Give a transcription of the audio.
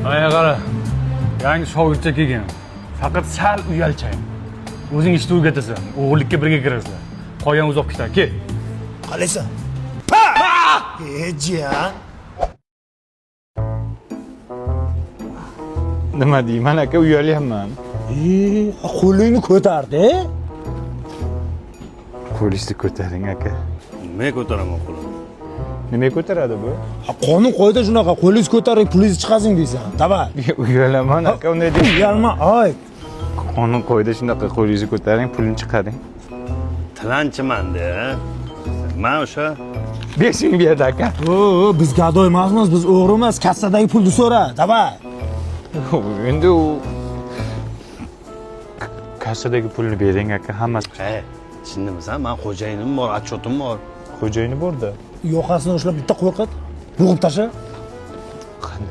Mana qara. Yangi shogirdcha kelgan. Faqat sal uyalchang. O'zing ishni o'rgatasan, o'g'irlikka birga kirasizlar. Qolgan uzoq ketadi. Kel. Qalaysan? Jiyan. Nima deyman aka, uyalyapman. Qo'lingni ko'tardi. Polisni ko'taring aka. Nima ko'taraman qo'lim? Nima ko'taradi bu? Qonun qo'ydi shunaqa, qo'lingizni ko'taring, pulingizni chiqazing deysan. Davay. Uyalaman aka, unday deb. Uyalma, oy. Qonun qo'ydi shunaqa, qo'lingizni ko'taring, pulni chiqaring. Tilanchiman-da. Men o'sha Beshing bu yerda aka. Biz gadoy emasmiz, biz o'g'ri emas, kassadagi pulni so'ra. Davay. Endi u kassadagi pulni bering aka, hammasi. Tushundingmi? Men xo'jayinim bor, отчёtim bor. Xo'jayini borda. Yoqasini ushlab bitta qo'rqit. Bo'g'ib tasha. Qani.